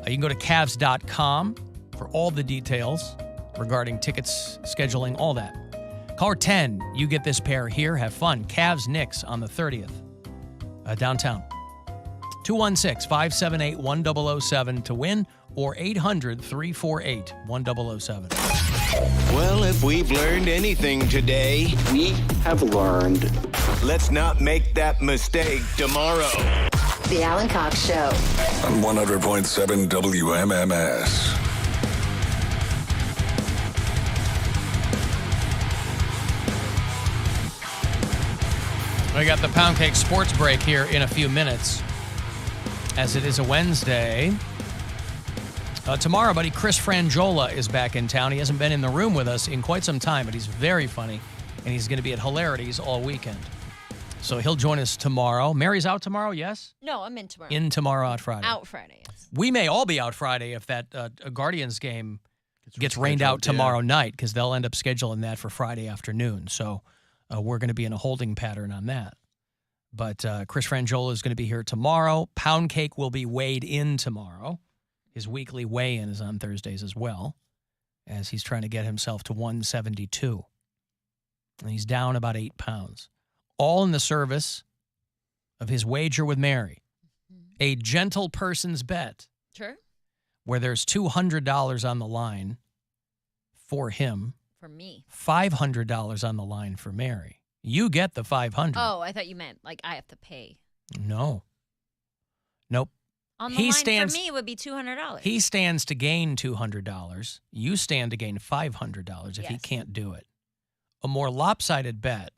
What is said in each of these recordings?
You can go to Cavs.com for all the details regarding tickets, scheduling, all that. Caller 10, you get this pair here. Have fun. Cavs-Knicks on the 30th, downtown. 216-578-1007 to win, or 800-348-1007. Well, if we've learned anything today, We have learned. let's not make that mistake tomorrow. The Alan Cox Show. On 100.7 WMMS. We got the Poundcake Sports Break here in a few minutes, as it is a Wednesday. Tomorrow, buddy, Chris Frangiola is back in town. He hasn't been in the room with us in quite some time, but he's very funny, and he's going to be at Hilarities all weekend. So he'll join us tomorrow. Mary's out tomorrow, yes? No, I'm in tomorrow. In tomorrow, out Friday. Out Friday, yes. We may all be out Friday if that Guardians game gets rained out tomorrow night, because they'll end up scheduling that for Friday afternoon. So we're going to be in a holding pattern on that. But Chris Frangiola is going to be here tomorrow. Poundcake will be weighed in tomorrow. His weekly weigh-in is on Thursdays as well, as he's trying to get himself to 172. And he's down about 8 pounds. All in the service of his wager with Mary. A gentle person's bet. Sure. Where there's $200 on the line for him. For me. $500 on the line for Mary. You get the $500. Oh, I thought you meant like I have to pay. No. Nope. On the line for me, it would be $200. He stands to gain $200. You stand to gain $500 if he can't do it. A more lopsided bet,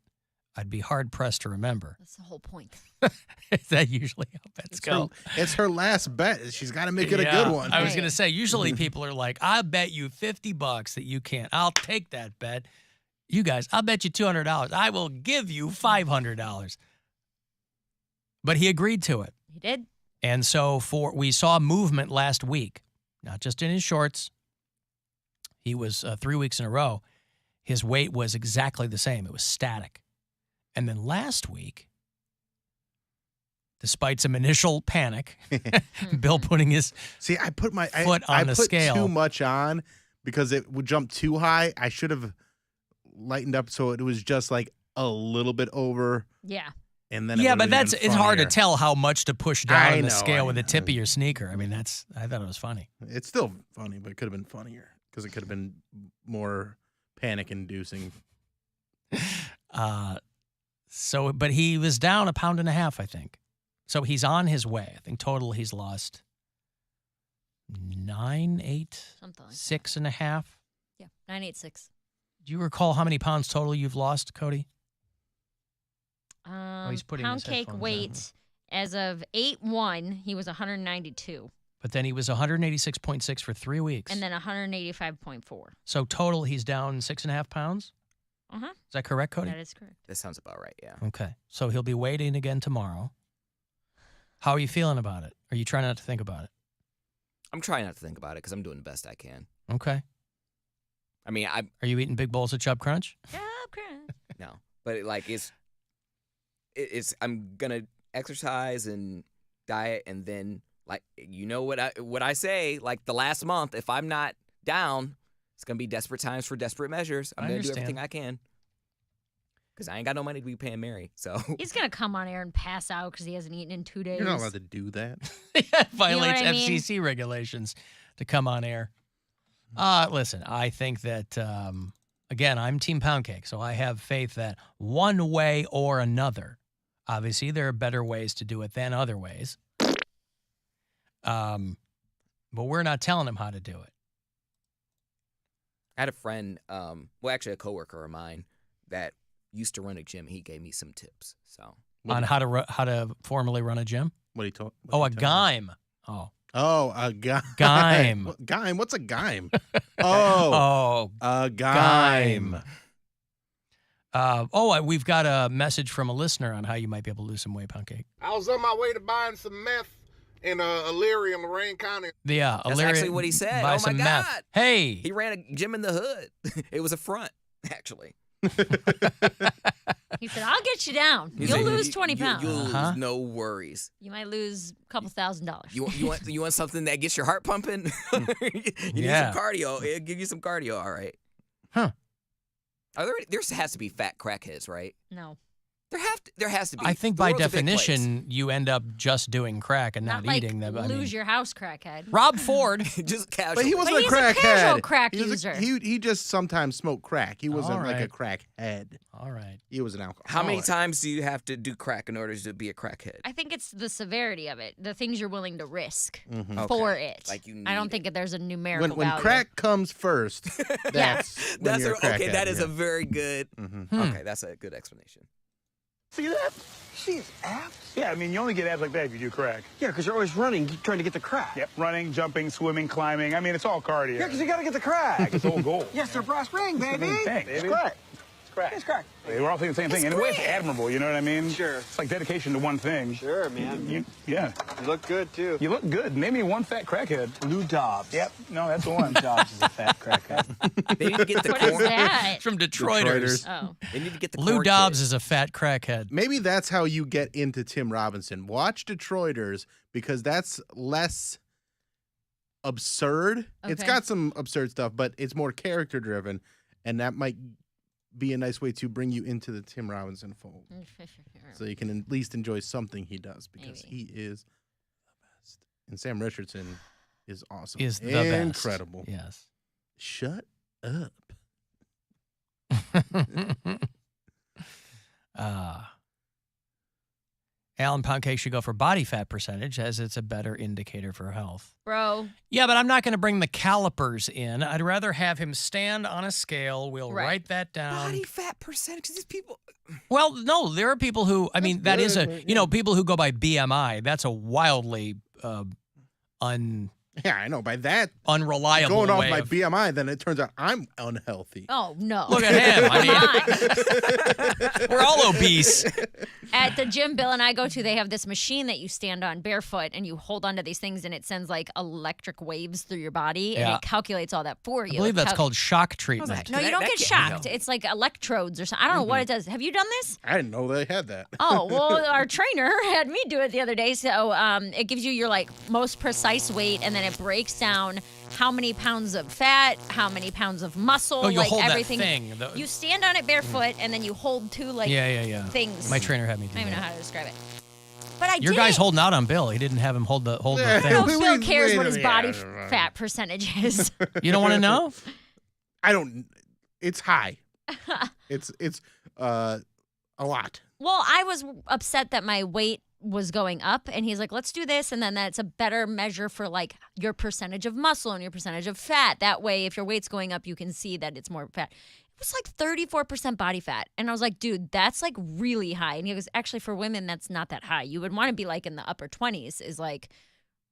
I'd be hard-pressed to remember. That's the whole point. Is that usually how bets go? It's her last bet. She's got to make it a good one. I was going to say, usually people are like, I'll bet you $50 that you can't. I'll take that bet. You guys, I'll bet you $200. I will give you $500. But he agreed to it. He did. And so we saw movement last week, not just in his shorts. He was 3 weeks in a row. His weight was exactly the same. It was static. And then last week, despite some initial panic, Bill putting his foot on the scale. I put too much on because it would jump too high. I should have lightened up so it was just like a little bit over. Yeah. And then but it's hard to tell how much to push down on the scale with the tip of your sneaker. I mean, I thought it was funny. It's still funny, but it could have been funnier because it could have been more panic-inducing. But he was down 1.5 pounds, I think. So he's on his way. I think total he's lost 9, 8, something like 6.5. Yeah, 986. Do you recall how many pounds total you've lost, Cody? He's putting his Poundcake headphones weight as of 8-1, he was 192. But then he was 186.6 for 3 weeks. And then 185.4. So total he's down 6.5 pounds? Uh-huh. Is that correct, Cody? That is correct. That sounds about right, yeah. Okay. So he'll be weighed in again tomorrow. How are you feeling about it? Are you trying not to think about it? I'm trying not to think about it because I'm doing the best I can. Okay. I mean, Are you eating big bowls of Chub Crunch? Chub Crunch. No, but I'm gonna exercise and diet, and then what I say, like the last month, if I'm not down, it's gonna be desperate times for desperate measures. I'm gonna do everything I can because I ain't got no money to be paying Mary. So he's gonna come on air and pass out because he hasn't eaten in 2 days. You're not allowed to do that. It violates You know what I mean? FCC regulations to come on air. Listen, I think that again, I'm Team Poundcake, so I have faith that one way or another. Obviously, there are better ways to do it than other ways. But we're not telling him how to do it. I had a friend, actually a coworker of mine that used to run a gym. He gave me some tips. So on how to formally run a gym. What are you talking? Oh, a gime. Oh, a gime. Gime. Gime. What's a gime? A gime. We've got a message from a listener on how you might be able to lose some weight, Poundcake. I was on my way to buying some meth in Elyria, Lorain County. Yeah, that's actually what he said. Buy Oh, some my meth. God. Hey. He ran a gym in the hood. It was a front, actually. He said, I'll get you down. He's You'll like, lose 20 pounds. You'll lose, no worries. You might lose a couple $1,000s. You want something that gets your heart pumping? You need some cardio. It'll give you some cardio, all right. Huh. There has to be fat crackheads, right? No. There has to be. I think The by world's a big place. definition, you end up just doing crack and not eating them. Lose your house crackhead. Rob Ford. Just casual. But he wasn't But a he's a crackhead. casual crack he user. He just sometimes smoked crack. He wasn't All like a right. crackhead. All right. He was an alcoholic. How many times do you have to do crack in order to be a crackhead? I think it's the severity of it, the things you're willing to risk Mhm. for Okay. it. Like you I don't need think that there's a numerical When value. crack comes first, that's when you're a crackhead. Okay. That is a very good. Okay, that's a good explanation. See that? She's abs. Yeah, I mean, you only get abs like that if you do crack. Yeah, because you're always running, trying to get the crack. Yep, running, jumping, swimming, climbing. I mean, it's all cardio. Yeah, because you got to get the crack. It's the whole goal. Yes, sir, brass ring, baby. It's the main thing, baby. It's crack. It's crack. It's crack. We're all thinking the same thing. In a way, it's admirable, you know what I mean? Sure. It's like dedication to one thing. Sure, man. Yeah. You look good, too. You look good. Name me one fat crackhead. Lou Dobbs. Yep. No, that's the one. Dobbs is a fat crackhead. They need to get the What is that? From Detroiters. Oh. They need to get the Lou corn Dobbs kid. is a fat crackhead. Maybe that's how you get into Tim Robinson. Watch Detroiters because that's less absurd. It's Okay. got some absurd stuff, but it's more character driven, and that might be a nice way to bring you into the Tim Robinson fold. So you can at least enjoy something he does because he is the best. And Sam Richardson is awesome. Is the best. Incredible. Yes. Shut up. Alan Poundcake should go for body fat percentage as it's a better indicator for health. Bro. Yeah, but I'm not going to bring the calipers in. I'd rather have him stand on a scale. We'll write that down. Body fat percentage. These people. Well, no, there are people who, I mean, that is good, you know, people who go by BMI. That's a wildly Yeah, I know. By that, unreliable going off way my of- BMI, then it turns out I'm unhealthy. Oh, no. Look at him. I Come on. We're all obese. At the gym Bill and I go to, they have this machine that you stand on barefoot and you hold onto these things and it sends like electric waves through your body and Yeah. it calculates all that for you. I believe It that's called shock treatment. No, you don't get shocked. It's like electrodes or something. I don't know what it does. Have you done this? I didn't know they had that. Oh, well, our trainer had me do it the other day. So it gives you your like most precise weight and then it breaks down how many pounds of fat, how many pounds of muscle, Oh, you like hold that everything. thing. You stand on it barefoot and then you hold two like Yeah. things. My trainer had me do I don't even that. know how to describe it. But I Your did guy's it. holding out on Bill. He didn't have him hold the No, thing. Bill cares what his Yeah, body right. fat percentage is. You don't want to know? I don't. It's high. it's a lot. Well, I was upset that my weight was going up and he's like, let's do this. And then that's a better measure for like your percentage of muscle and your percentage of fat. That way, if your weight's going up, you can see that it's more fat. It was like 34% body fat. And I was like, dude, that's like really high. And he goes, actually, for women, that's not that high. You would want to be like in the upper 20s is like,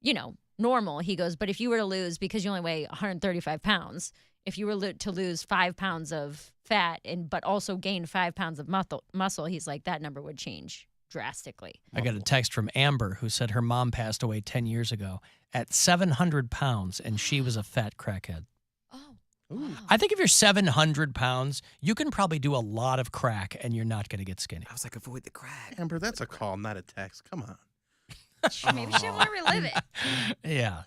you know, normal. He goes, but if you were to lose, because you only weigh 135 pounds, if you were to lose 5 pounds of fat but also gain 5 pounds of muscle, he's like, that number would change drastically. I got a text from Amber who said her mom passed away 10 years ago at 700 pounds and she was a fat crackhead. Oh, wow. I think if you're 700 pounds, you can probably do a lot of crack and you're not going to get skinny. I was like, avoid the crack. Amber, that's a call, not a text. Come on. Maybe she want to relive it. Yeah,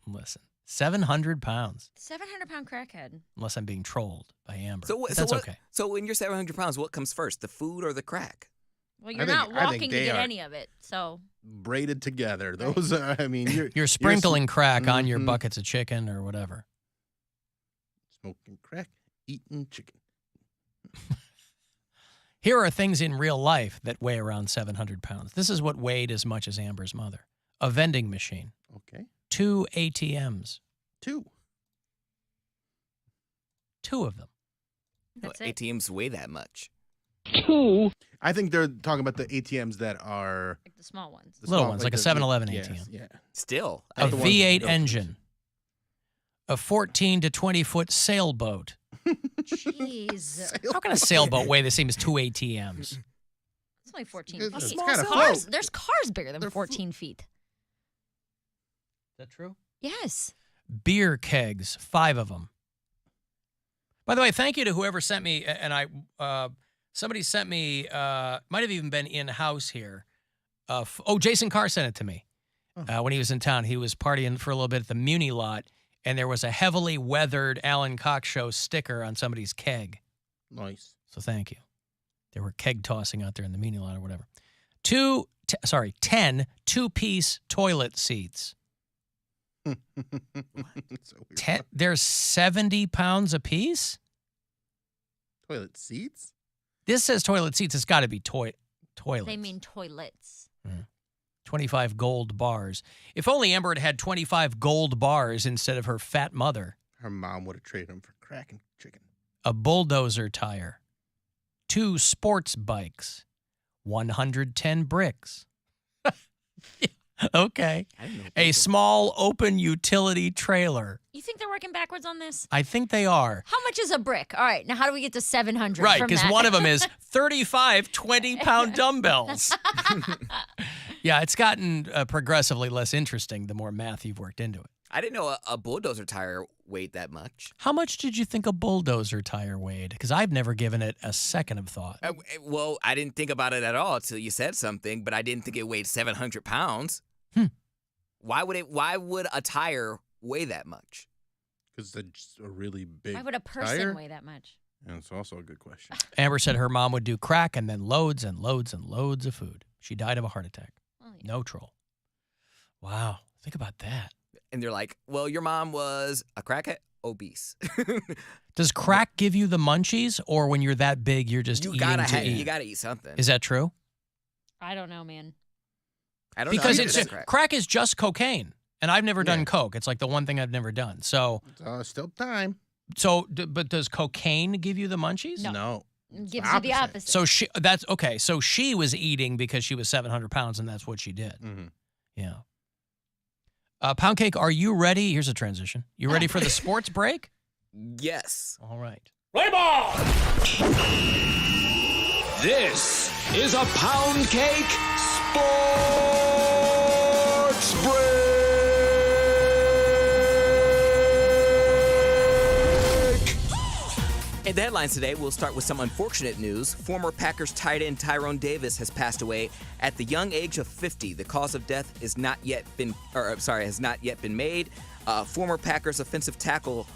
listen, 700 pounds, 700-pound crackhead. unless I'm being trolled by Amber. So But that's what, okay. So when you're 700 pounds, what comes first, the food or the crack? Well, you're think- not I think walking to they get are- any of it, so. Braided together. Those are, I mean, You're sprinkling crack on your Mhm. buckets of chicken or whatever. Smoking crack, eating chicken. Here are things in real life that weigh around 700 pounds. This is what weighed as much as Amber's mother. A vending machine, Okay. 2 ATMs, 2. 2 of them. That's it. ATMs weigh that much. I think they're talking about the ATMs that are Like the small ones. the Little small- ones, like a the- 7-Eleven yes, ATM. Yeah. Still. A the ones V8 that don't engine, a 14 to 20 foot sailboat. Jeez. How can a sailboat weigh the same as 2 ATMs? It's only 14 It's feet. kind of Cars, float. there's cars bigger than They're 14 feet. Is that true? Yes. Beer kegs, 5 of them. By the way, thank you to whoever sent me, and somebody sent me, might have even been in-house here. Jason Carr sent it to me when he was in town. He was partying for a little bit at the Muni lot, and there was a heavily weathered Alan Cox Show sticker on somebody's keg. Nice. So thank you. They were keg tossing out there in the Muni lot or whatever. 10 two-piece toilet seats. So weird. They're 70 pounds a piece? Toilet seats? This says toilet seats. It's got to be toilets. They mean toilets. 25 gold bars. If only Amber had 25 gold bars instead of her fat mother. Her mom would have traded them for crack and chicken. A bulldozer tire. 2 sports bikes. 110 bricks. Okay. A small open utility trailer. You think they're working backwards on this? I think they are. How much is a brick? All right, now how do we get to 700? Right, because one of them is 35 20-pound dumbbells. Yeah, it's gotten progressively less interesting the more math you've worked into it. I didn't know a bulldozer tire weighed that much. How much did you think a bulldozer tire weighed? Because I've never given it a second of thought. Well, I didn't think about it at all until you said something, but I didn't think it weighed 700 pounds. Why would a tire weigh that much? Because it's a really big Why would a person tire? weigh that much? And it's also a good question. Amber said her mom would do crack and then loads and loads and loads of food. She died of a heart attack. Oh, yeah. No troll. Wow. Think about that. And they're like, well, your mom was a crackhead, obese. Does crack give you the munchies, or when you're that big, you're just eating to eat? You gotta eat something. Is that true? I don't know, man. I don't because know. Because crack is just cocaine, and I've never done coke. It's like the one thing I've never done. So still time. So, but does cocaine give you the munchies? No. Gives you the opposite. So that's okay. So she was eating because she was 700 pounds, and that's what she did. Mm-hmm. Yeah. Poundcake, are you ready? Here's a transition. You ready for the sports break? Yes. All right. Play ball! This is a Poundcake Sports Break. In the headlines today, we'll start with some unfortunate news. Former Packers tight end Tyrone Davis has passed away at the young age of 50. The cause of death has not yet been made. Former Packers offensive tackle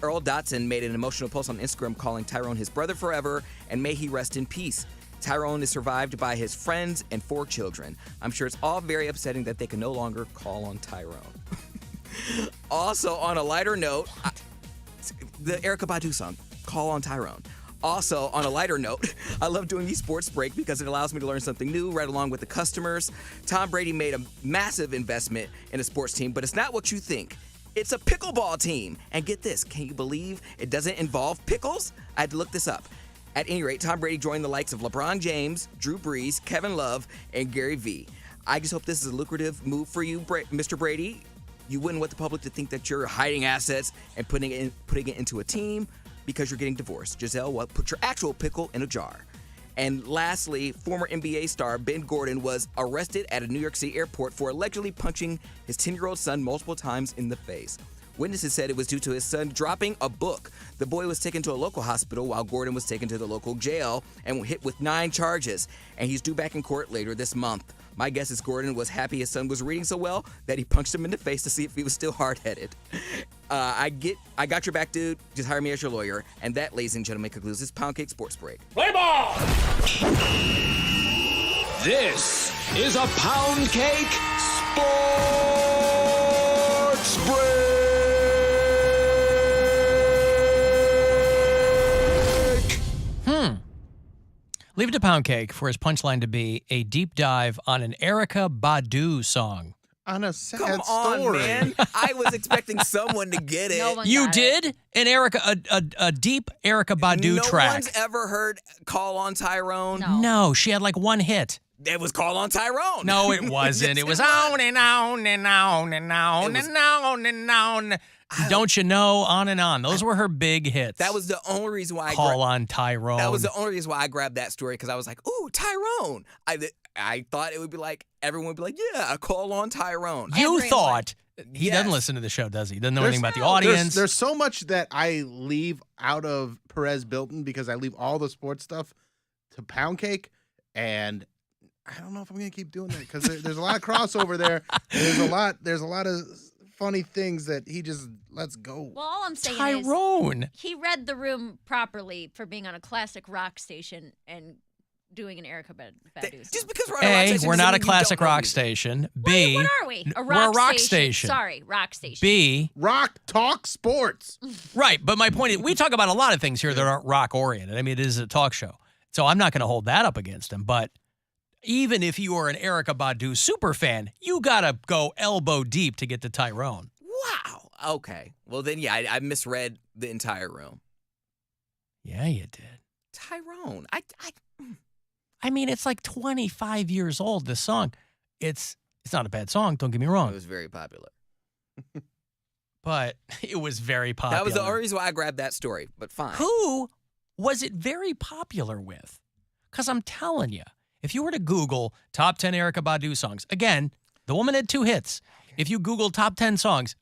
Earl Dotson made an emotional post on Instagram calling Tyrone his brother forever, and may he rest in peace. Tyrone is survived by his friends and 4 children. I'm sure it's all very upsetting that they can no longer call on Tyrone. Also, on a lighter note, the Erykah Badu song, Call on Tyrone. Also, on a lighter note, I love doing these sports break because it allows me to learn something new right along with the customers. Tom Brady made a massive investment in a sports team, but it's not what you think. It's a pickleball team. And get this, can you believe it doesn't involve pickles? I had to look this up. At any rate, Tom Brady joined the likes of LeBron James, Drew Brees, Kevin Love, and Gary Vee. I just hope this is a lucrative move for you, Mr. Brady. You wouldn't want the public to think that you're hiding assets and putting it into a team because you're getting divorced. Giselle, put your actual pickle in a jar. And lastly, former NBA star Ben Gordon was arrested at a New York City airport for allegedly punching his 10-year-old son multiple times in the face. Witnesses said it was due to his son dropping a book. The boy was taken to a local hospital while Gordon was taken to the local jail and hit with 9 charges. And he's due back in court later this month. My guess is Gordon was happy his son was reading so well that he punched him in the face to see if he was still hard-headed. I got your back, dude. Just hire me as your lawyer. And that, ladies and gentlemen, concludes this Poundcake Sports Break. Play ball! This is a Poundcake Sports Break. Leave it to Poundcake for his punchline to be a deep dive on an Erykah Badu song. On a sad Come story. on, man. I was expecting someone to get it. No one You got did? it. An a deep Erykah Badu track. No one's ever heard Call on Tyrone? No, she had like one hit. It was Call on Tyrone. No, it wasn't. Yes, It was on and on and on and on and on and on. Don't you know? On and on. Those were her big hits. That was the only reason why Call on Tyrone. That was the only reason why I grabbed that story, because I was like, ooh, Tyrone. I thought it would be like, everyone would be like, yeah, Call on Tyrone. You thought He doesn't listen to the show, does he? Doesn't know anything about the audience. There's so much that I leave out of Perez Bilton because I leave all the sports stuff to Poundcake, and I don't know if I'm gonna keep doing that because there's a lot of crossover there. There's a lot of funny things that he just lets go. Well, all I'm saying Tyrone. is he read the room properly for being on a classic rock station and doing an Erica Badu song. Just because we're on a rock station we're not a doesn't mean you classic don't know rock music. station. B, what are we? we're a rock station. Sorry, rock station. B, Rock talk sports. right. But my point is, we talk about a lot of things here that aren't rock oriented. I mean, it is a talk show. So I'm not going to hold that up against him. But even if you are an Erica Badu super fan, you got to go elbow deep to get to Tyrone. Wow. Okay. Well, then, yeah, I misread the entire room. Yeah, you did. Tyrone. I mean, it's like 25 years old, this song. It's not a bad song, don't get me wrong. It was very popular. But it was very popular. That was the only reason why I grabbed that story, but fine. Who was it very popular with? Because I'm telling you, if you were to Google top 10 Erica Badu songs, again, the woman had 2 hits. If you Google top 10 songs,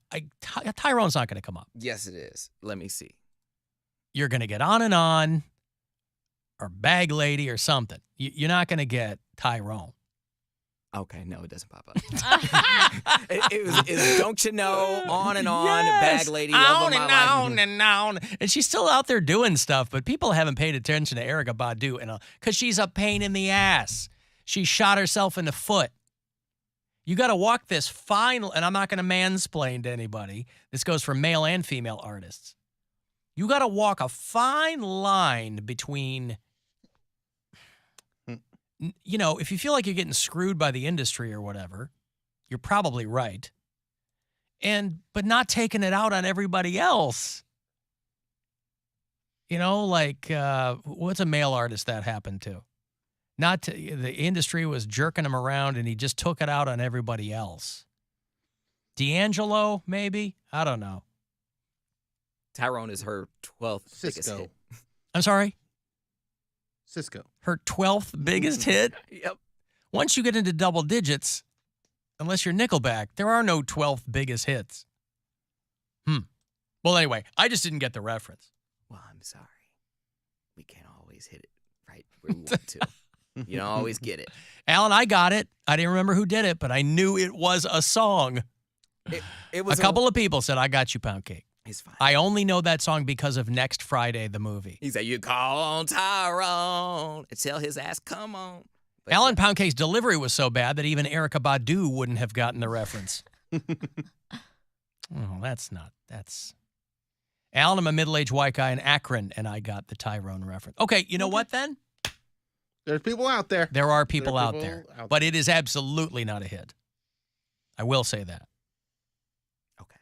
Tyrone's not going to come up. Yes, it is. Let me see. You're going to get On and On or Bag Lady or something. You're not going to get Tyrone. Okay, no, it doesn't pop up. it was Don't You Know, On and On, Yes. Bag Lady, Love of My Life. On and on. And she's still out there doing stuff, but people haven't paid attention to Erica Badu because she's a pain in the ass. She shot herself in the foot. You got to walk this fine, and I'm not going to mansplain to anybody. This goes for male and female artists. You got to walk a fine line between, you know, if you feel like you're getting screwed by the industry or whatever, you're probably right. But not taking it out on everybody else. You know, like, what's a male artist that happened to? The industry was jerking him around and he just took it out on everybody else. D'Angelo, maybe? I don't know. Tyrone is her 12th biggest hit. I'm sorry? Cisco. Her 12th biggest hit? Yep. Once you get into double digits, unless you're Nickelback, there are no 12th biggest hits. Well, anyway, I just didn't get the reference. Well, I'm sorry. We can't always hit it right where we want to. You don't always get it. Alan, I got it. I didn't remember who did it, but I knew it was a song. It was a couple of people said, I got you, Poundcake. It's fine. I only know that song because of Next Friday, the movie. He said, you call on Tyrone and tell his ass, come on. But Alan Poundcake's delivery was so bad that even Erica Badu wouldn't have gotten the reference. That's... Alan, I'm a middle-aged white guy in Akron, and I got the Tyrone reference. Okay, you know what then? There's people out there. There are people out there. But it is absolutely not a hit. I will say that. Okay.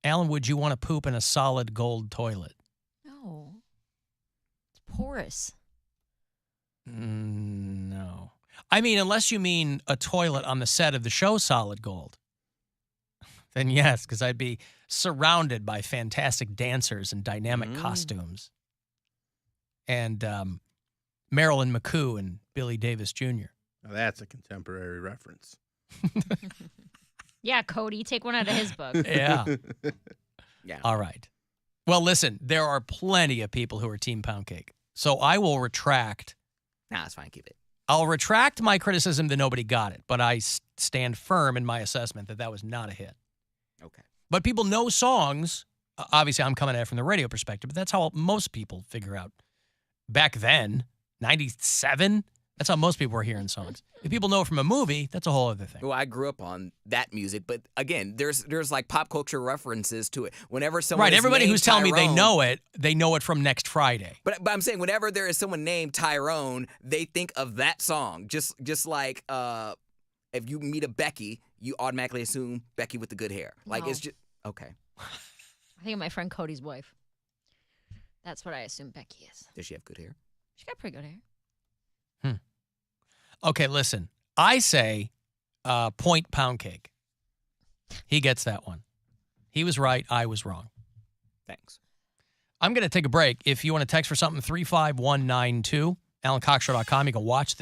Alan, would you want to poop in a solid gold toilet? No. It's porous. No. I mean, unless you mean a toilet on the set of the show Solid Gold. Then yes, because I'd be surrounded by fantastic dancers in dynamic costumes. And Marilyn McCoo and Billy Davis Jr. Now that's a contemporary reference. Yeah, Cody, take one out of his book. Yeah. Yeah. All right. Well, listen, there are plenty of people who are Team Poundcake. So I will retract. Nah, it's fine. Keep it. I'll retract my criticism that nobody got it, but I stand firm in my assessment that that was not a hit. Okay. But people know songs. Obviously, I'm coming at it from the radio perspective, but that's how most people figure out. Back then, 97, that's how most people were hearing songs. If people know it from a movie, that's a whole other thing. Well, I grew up on that music, but again, there's like pop culture references to it. Whenever someone Right, is everybody named who's telling me Tyrone, they know it from Next Friday. But I'm saying whenever there is someone named Tyrone, they think of that song. Just like if you meet a Becky, you automatically assume Becky with the good hair. Like it's just okay. I think of my friend Cody's wife. That's what I assume Becky is. Does she have good hair? She got pretty good hair. Okay, listen. I say point Poundcake. He gets that one. He was right. I was wrong. Thanks. I'm going to take a break. If you want to text for something, 35192, AlanCoxShow.com. You can watch there.